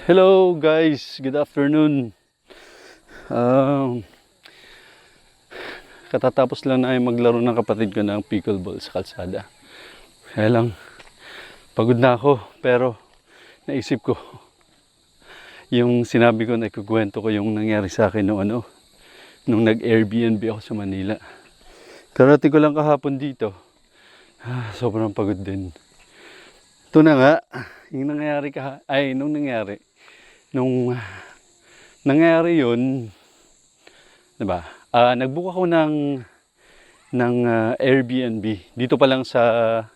Hello guys, good afternoon. Um, Katatapos lang na maglaro ng kapatid ko ng pickleball sa kalsada. Kaya lang, pagod na ako pero naisip ko yung sinabi ko na ikukwento ko yung nangyari sa akin nung nag-Airbnb ako sa Manila. Karating ko lang kahapon dito. Sobrang pagod din. Ito na nga, yung nangyari nung nangyari yun, diba? Nag-book ako ng Airbnb. Dito pa lang sa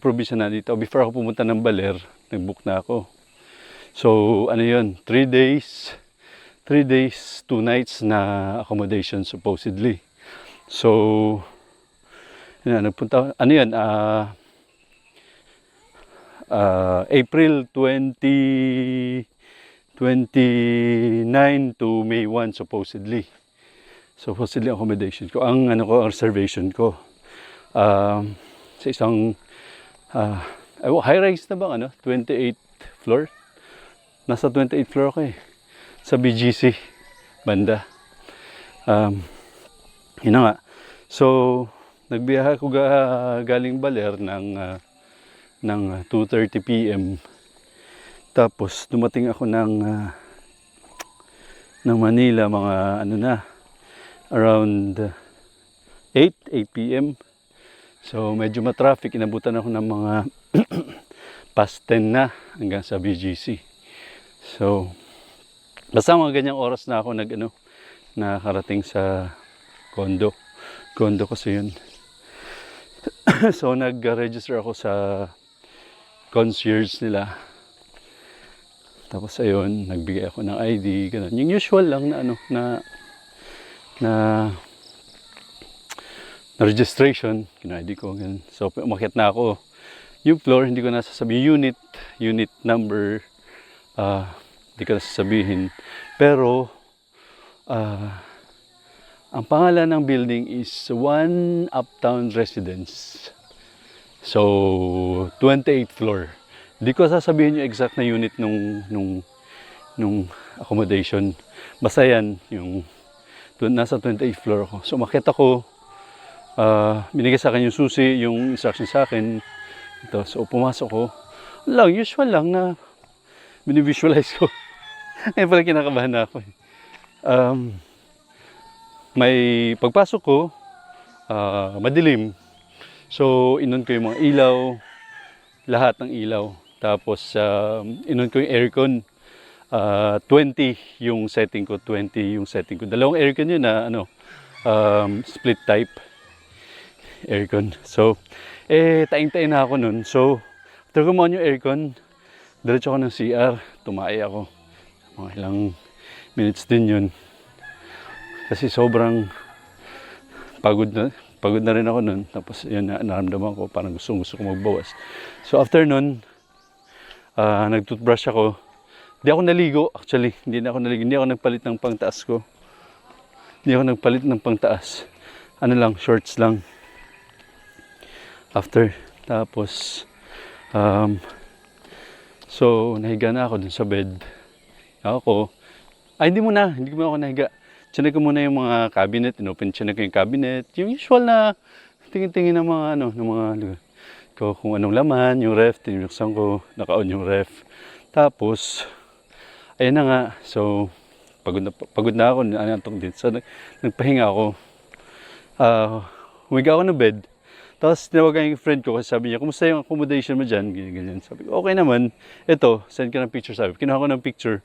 probinsya na dito. Before ako pumunta ng Baler, nag-book na ako. So, ano yun? 3 days, 2 nights na accommodation supposedly. So, yun, nagpunta, ano yun? April 29 to May 1 supposedly accommodation ko, ang reservation ko sa isang high rise na bang 28th floor, nasa 28th floor ako sa BGC banda. Yun na nga, so nagbiyahe ako galing Baler ng 2:30 PM. Tapos dumating ako ng Manila mga around 8 PM. So medyo matraffic, inabutan ako ng mga past 10 na hanggang sa BGC. So basta mga ganyang oras na ako nakarating sa condo kasi yun. So nag-register ako sa concierge nila. Tapos ayun, nagbigay ako ng ID, ganun. Yung usual lang na registration, kina-ID ko, ganun. So umakyat na ako. Yung floor, hindi ko nasasabihin. Unit number, hindi ko nasasabihin. Pero, ang pangalan ng building is One Uptown Residence. So, 28th floor. Hindi ko sasabihin yung exact na unit nung accommodation. Basta yan, yung nasa 28th floor ako. So, umakyat ako. Binigay sa akin yung susi, yung instruction sa akin. Ito. So, pumasok ko. Usual lang na binivisualize ko. Ngayon pala kinakabahan na ako. May pagpasok ko, madilim. So, inon ko yung mga ilaw, lahat ng ilaw. Tapos, inon ko yung aircon. 20 yung setting ko. Dalawang aircon yun na split type aircon. So, taing-taing na ako nun. So, after ko yung aircon, diretso ako ng CR. Tumae ako. Mga ilang minutes din yun. Kasi sobrang pagod na rin ako nun. Tapos yun, naramdaman ko parang gusto ko magbawas. So after nun, nag-toothbrush ako. Hindi ako naligo actually. Hindi ako nagpalit ng pangtaas ko. Ano lang, shorts lang. After. Tapos, so nahiga na ako dun sa bed. Hindi ko muna ako nahiga. Chinek ko muna yung mga cabinet, chinek ko yung cabinet, yung usual na tingin-tingin ng mga lugar. Kung anong laman, yung ref, tinuksan ko, naka-on yung ref. Tapos, ayun na nga, so, pagod na ako, antok din. So, nagpahinga ako. Humiga ako ng bed. Tapos, tinawagan yung friend ko kasi sabi niya, kumusta yung accommodation mo dyan? Ganyan. Sabi ko, okay naman. Ito, send ka ng picture, sabi. Kinuha ko ng picture.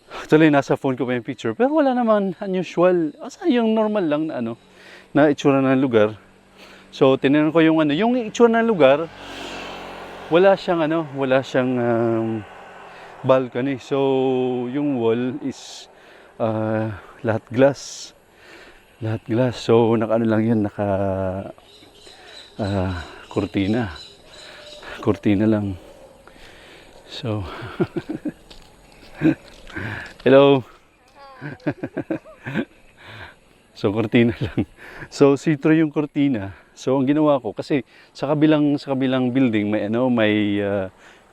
Actually, nasa phone ko pa yung picture. Pero wala naman unusual. Asa yung normal lang na itsura ng lugar. So, tinignan ko yung itsura ng lugar, wala siyang balcony. So, yung wall is lahat glass. So, naka kurtina lang. So, hello. So, kurtina lang. So, see-through yung kurtina. So, ang ginawa ko, kasi sa kabilang building may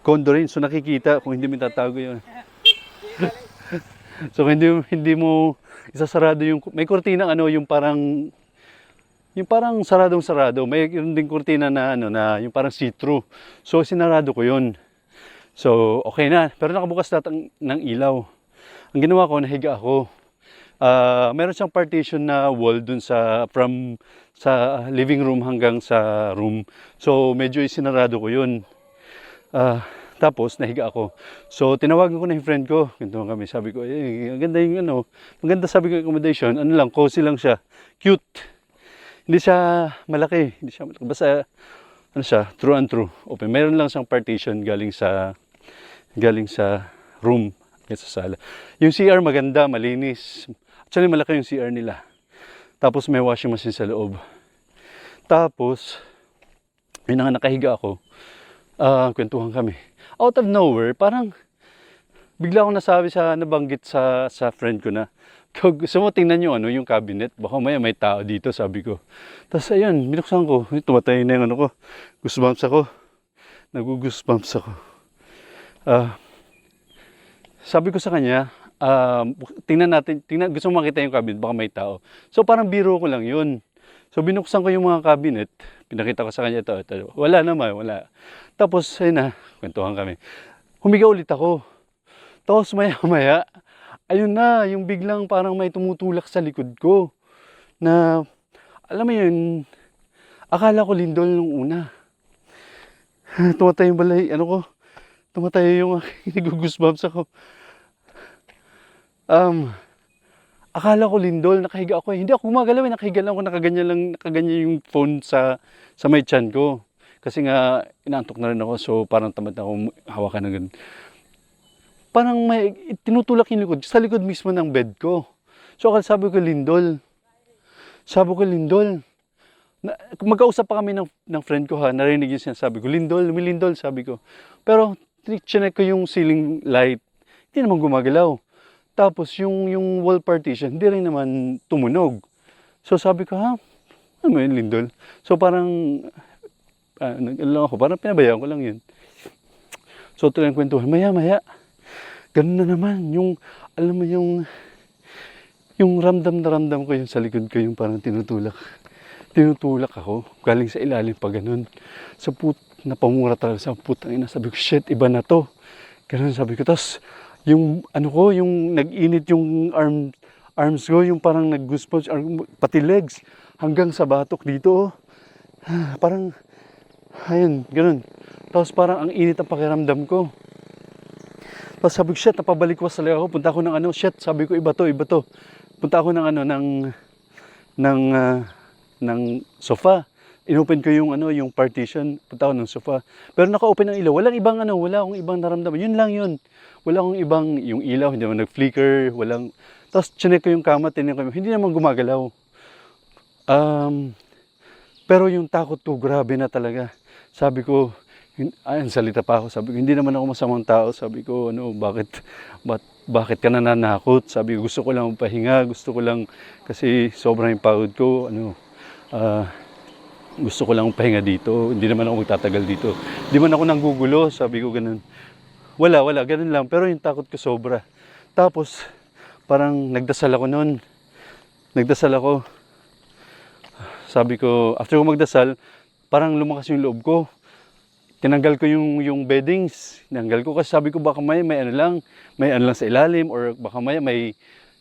condo rin. So nakikita kung hindi mo tatago yun. So hindi mo isasarado yung may kurtina ano yung parang saradong-sarado. May yung ding kurtina na ano na yung parang see-through. So sinarado ko yun. So okay na, pero nakabukas lahat ng ilaw. Ang ginawa ko, nahiga ako. Meron siyang partition na wall dun from sa living room hanggang sa room. So medyo isinarado ko yun. Tapos nahiga ako. So tinawagan ko na yung friend ko. Ganito kami. Sabi ko, ang ganda yung ano. Maganda sabi ko yung accommodation. Ano lang, cozy lang siya. Cute. Hindi siya malaki. Hindi siya malaki. Basta ano siya, true and true. Open. Meron lang siyang partition galing sa room. Sa sala. Yung CR maganda, malinis. Actually malaki yung CR nila. Tapos may washing machine sa loob. Tapos, yun na nga nakahiga ako. Kwentuhan kami. Out of nowhere, parang bigla akong nabanggit sa friend ko na, gusto mo tingnan nyo yung cabinet, baka may tao dito, sabi ko. Tapos ayun, binuksan ko, tumatay na yung ano ko, goosebumps ako. Nag-goosebumps ako. Sabi ko sa kanya, tingnan, gusto mo makita yung cabinet, baka may tao. So parang biro ko lang yun. So binuksan ko yung mga cabinet, pinakita ko sa kanya ito. Wala naman, wala. Tapos ayun na, kwentuhan kami. Humiga ulit ako. Tapos maya-maya, ayun na, yung biglang parang may tumutulak sa likod ko. Na, alam mo yun, akala ko lindol nung una. Tumatay yung balay, tumatay yung nag-goosebumps ako. Akala ko lindol, nakahiga ako. Hindi ako gumagalaw, nakahiga lang ako, nakaganyan yung phone sa may tiyan ko. Kasi nga, inaantok na rin ako, so parang tamad na ako hawakan na ganun. Parang may tinutulak yung likod, sa likod mismo ng bed ko. So sabi ko lindol. Magkausap pa kami ng friend ko ha, narinig yung sinasabi ko, lindol, sabi ko. Pero, chinek ko yung ceiling light, hindi naman gumagalaw. Tapos yung wall partition, hindi rin naman tumunog. So sabi ko, ano mo yun, lindol? So parang, parang pinabayaan ko lang yun. So tuloy ang kwentuhan, maya, ganun na naman, alam mo yung ramdam na ramdam ko yung sa likod ko, yung parang tinutulak ako, galing sa ilalim pa ganun. Sa napamura talaga sa putang ina, sabi ko, shit, iba na to. Ganun sabi ko, tapos, yung nag-init yung arms ko, yung parang nag-goosebumps, pati legs, hanggang sa batok dito, parang, ayun, ganun. Tapos parang ang init ang pakiramdam ko. Tapos sabi ko, shit, napabalik-was talaga ako, punta ako ng shit, sabi ko, iba to. Punta ako ng sofa. Inopen ko yung partition, punta ako ng sofa. Pero naka-open ang ilaw, wala akong ibang naramdaman, yun lang yun. Wala akong ibang, yung ilaw, hindi naman nag-flicker, tapos chinek ko yung kama, tinignan ko, hindi naman gumagalaw. Pero yung takot ko, grabe na talaga. Sabi ko, salita pa ako, sabi ko, hindi naman ako masamang tao, sabi ko, bakit ka nananakot? Sabi ko, gusto ko lang pahinga, kasi sobrang yung pagod ko, gusto ko lang pahinga dito, hindi naman ako magtatagal dito. Hindi man ako nanggugulo, sabi ko ganun. Wala, ganun lang. Pero yung takot ko sobra. Tapos, parang nagdasal ako noon. Sabi ko, after ko magdasal, parang lumakas yung loob ko. Tinanggal ko yung beddings. Tinanggal ko kasi sabi ko baka may ano lang sa ilalim, or baka may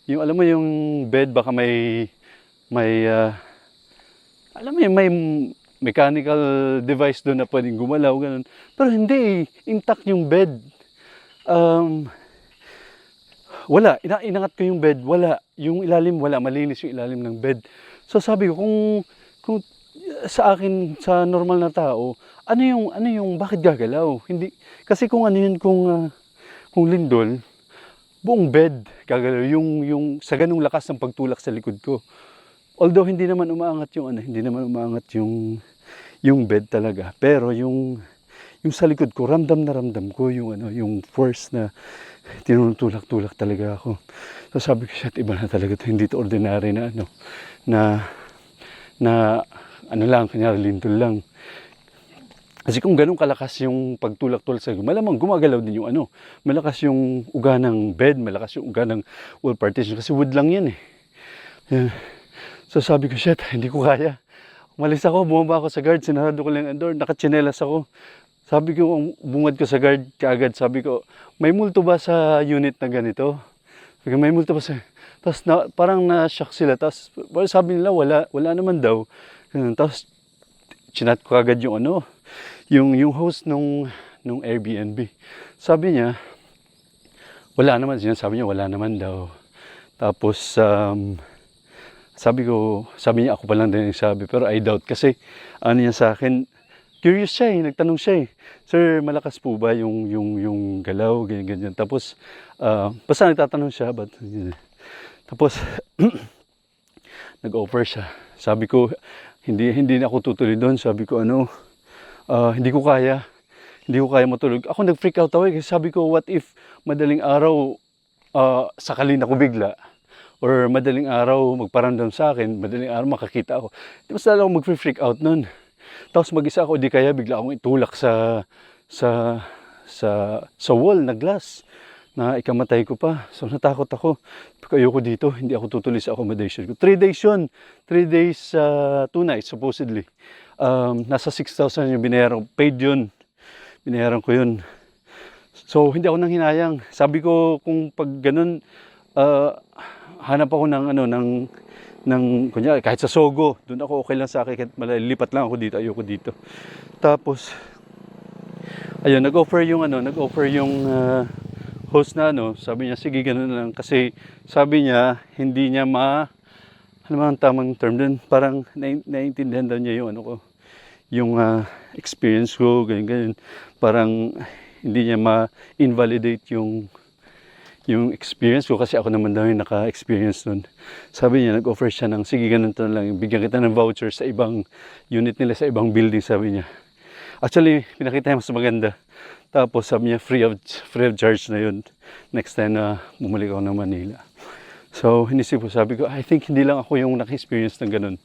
yung alam mo yung bed baka may alam mo yung may mechanical device doon na pwedeng gumalaw ganun. Pero hindi, intact yung bed. Wala, inangat ko yung bed, wala. Yung ilalim, wala, malinis yung ilalim ng bed. So sabi ko, kung sa akin, sa normal na tao, ano yung bakit gagalaw? Hindi, kasi kung kung lindol, buong bed gagalaw, yung sa ganung lakas ng pagtulak sa likod ko. Although hindi naman umaangat yung bed talaga, pero yung sa likod ko, ramdam ko yung force na tinutulak-tulak talaga ako. So sabi ko, shit, iba na talaga to, hindi to ordinary na lang, kunyari lindol lang. Kasi kung ganun kalakas yung pagtulak-tulak sa malamang gumagalaw din yung ano, malakas yung uga ng bed, malakas yung uga ng wall partition kasi wood lang yan eh. Yan. So sabi ko, shit, hindi ko kaya. Umalis ako, bumaba ako sa guard, sinarado ko lang ang door, nakatsinelas ako. Sabi ko, ang bungad ko sa guard, kaagad sabi ko, may multo ba sa unit na ganito? Sabi ko, may multo ba sa... Tapos parang na-shock sila, tapos sabi nila, wala naman daw. Tapos chinat ko agad yung ano, yung host nung Airbnb. Sabi niya, wala naman, sabi niya, wala naman daw. Tapos, sabi niya ako pa lang din nagsabi, pero I doubt kasi ano niya sa akin, curious siya eh, nagtanong siya eh, sir, malakas po ba yung galaw, ganyan. Tapos, basta nagtatanong siya, tapos, nag-offer siya. Sabi ko, hindi na ako tutuloy doon. Sabi ko, hindi ko kaya matulog. Ako nag-freak out ako kasi sabi ko, what if madaling araw, sakalin ako bigla? Or madaling araw magparamdam sa akin, madaling araw makakita ako. Di mas lalo ako mag-freak out nun. Tapos mag-isa ako, di kaya bigla akong itulak sa wall na glass na ikamatay ko pa. So natakot ako. Ayoko dito, hindi ako tutuloy sa accommodation ko. 3 days yun. 3 days, 2 nights supposedly. Nasa 6,000 yung binayaran ko. Paid yun. Binayaran ko yun. So hindi ako nang hinayang. Sabi ko kung pag ganun, hanap ako ng kunyari, kahit sa Sogo, doon ako okay lang sa akin, kahit malilipat lang ako dito, ayoko dito. Tapos, ayun, nag-offer yung host na sabi niya, sige, ganun lang, kasi sabi niya, hindi niya ano ba ang tamang term din, parang naiintindihan daw niya yung yung experience ko, ganyan, parang hindi niya ma-invalidate yung experience ko kasi ako naman daw yung naka-experience nun. Sabi niya, nag-offer siya ng, sige, ganito na lang, bigyan kita ng voucher sa ibang unit nila, sa ibang building, sabi niya. Actually, pinakita niya mas maganda. Tapos sabi niya, free of charge na yun. Next time na bumalik ako ng Manila. So, inisip ko, sabi ko, I think hindi lang ako yung naka-experience ng ganun.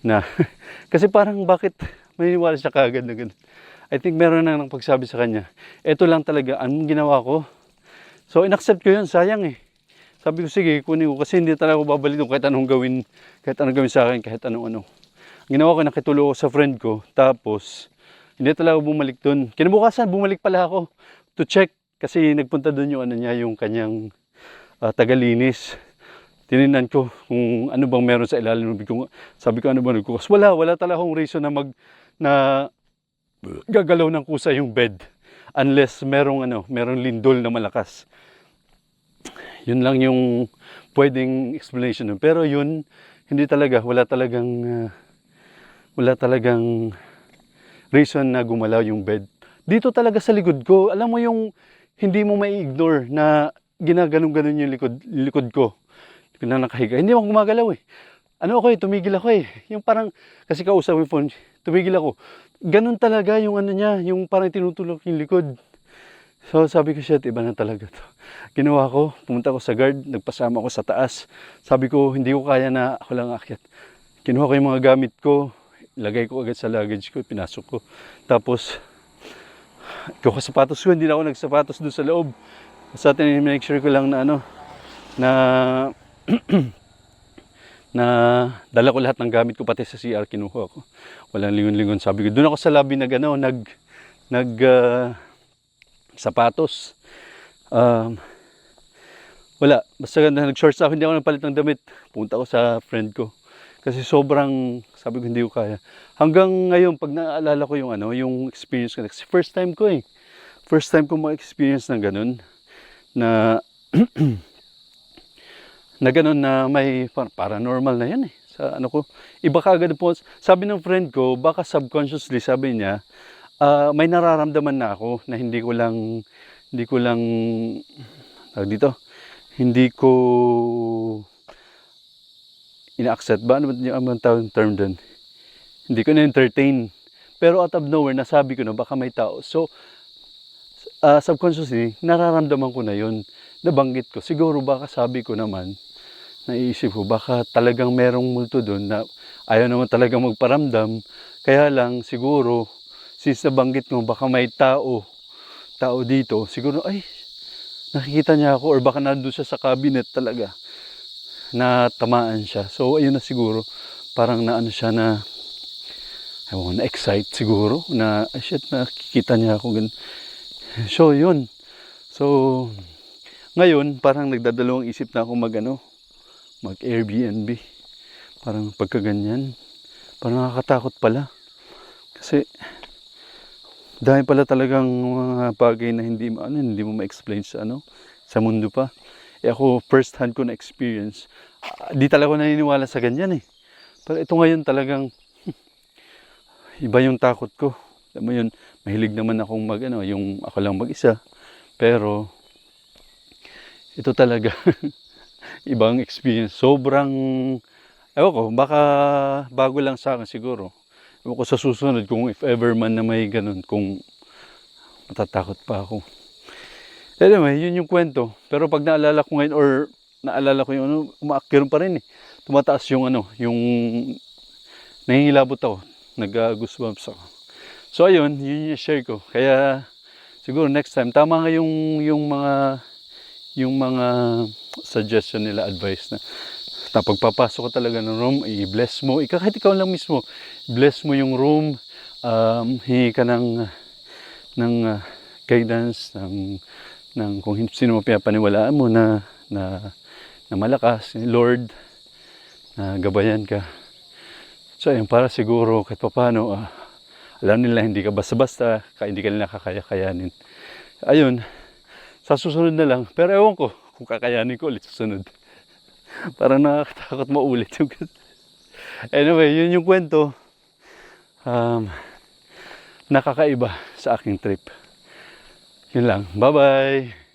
Na, kasi parang bakit maniniwala siya kaagad na ganun. I think meron na nang pagsabi sa kanya, eto lang talaga, anong ginawa ko? So, inaccept ko yun, sayang eh. Sabi ko, sige, kunin ko kasi hindi talaga ako babalik doon kahit anong gawin sa akin, kahit anong. Ang ginawa ko, nakitulo ko sa friend ko, tapos, hindi talaga bumalik doon. Kinabukasan, bumalik pala ako to check, kasi nagpunta doon yung yung kanyang tagalinis. Tinignan ko kung ano bang meron sa ilalim. Sabi ko, ano bang nagkukas? Wala talaga akong reason na gagalaw ng kusa yung bed. Unless merong lindol na malakas. Yun lang yung pwedeng explanation. Pero yun, hindi talaga, wala talagang reason na gumalaw yung bed. Dito talaga sa likod ko, alam mo yung hindi mo mai-ignore na ginaganong-ganon yung likod ko. Na nakahiga. Hindi ako gumagalaw eh. Tumigil ako eh. Yung parang, kasi kausap yung phone, tumigil ako. Ganun talaga yung niya, yung parang tinutulok yung likod. So sabi ko, shit, iba na talaga to. Ginawa ko, pumunta ko sa guard, nagpasama ko sa taas. Sabi ko, hindi ko kaya na ako lang akyat. Kinuha ko yung mga gamit ko, ilagay ko agad sa luggage ko, pinasok ko. Tapos, ikaw sapatos ko, hindi na ako nagsapatos doon sa loob. Sa atin, make sure ko lang na na dala ko lahat ng gamit ko, pati sa CR kinuha ko. Walang lingon-lingon. Sabi ko, doon ako sa lobby sapatos. Wala. Basta nag-shorts ako, hindi ako nagpalit ng damit. Punta ko sa friend ko. Kasi sobrang, sabi ko, hindi ko kaya. Hanggang ngayon, pag naaalala ko yung experience ko. Kasi first time ko eh. First time ko ma-experience ng ganun. Na, na ganun na may paranormal na yan eh. Sa ko. Iba kaagad po. Sabi ng friend ko, baka subconsciously, sabi niya, may nararamdaman na ako na hindi ko ina-accept ba? Ano ba ang term doon? Hindi ko na-entertain. Pero out of nowhere, nasabi ko na baka may tao. So, subconsciously, nararamdaman ko na yun. Nabanggit ko. Siguro baka sabi ko naman, naiisip ko, baka talagang merong multo doon na ayaw naman talagang magparamdam. Kaya lang, siguro, since nabanggit mo, baka may tao dito, siguro, ay, nakikita niya ako or baka nandun siya sa cabinet talaga na tamaan siya. So, ayun na siguro, parang naano siya na, ewan, na-excite siguro, na, ay shit, nakikita niya ako. Ganun. So, yun. So, ngayon, parang nagdadalawang isip na ako mag-Airbnb. Parang pagkaganyan. Parang nakakatakot pala. Kasi, dahil pala talagang mga bagay na hindi mo ma-explain sa mundo pa. Eh ako, first hand ko na experience. Di talaga ako naniniwala sa ganyan eh. Pero ito ngayon talagang, iba yung takot ko. Alam mo yun, mahilig naman akong yung ako lang mag-isa. Pero, ito talaga, ibang experience. Sobrang, ewan ko, baka bago lang sa akin siguro. Ewan ko sa susunod kung if ever man na may ganun, kung matatakot pa ako. Anyway, yun yung kwento. Pero pag naalala ko ngayon or naalala ko yung umaakyaron pa rin eh. Tumataas yung yung nahihilabot ako. Nag-goosebumps ako. So ayun, yun yung share ko. Kaya siguro next time, tama nga yung mga suggestion nila, advice na pagpapasok ko talaga ng room, i-bless mo. Kahit ikaw lang mismo, bless mo yung room, hingi ka ng guidance, ng kung sino mo pinapaniwalaan mo na malakas, Lord, na gabayan ka. So ayun, para siguro kahit paano, alam nila hindi ka basta-basta, hindi ka nila kakaya-kayanin. Ayun, sa susunod na lang. Pero ewan ko kung kakayanin ko ulit susunod. Parang nakakatakot maulit yung anyway, yun yung kwento. Nakakaiba sa aking trip. Yun lang. Bye-bye!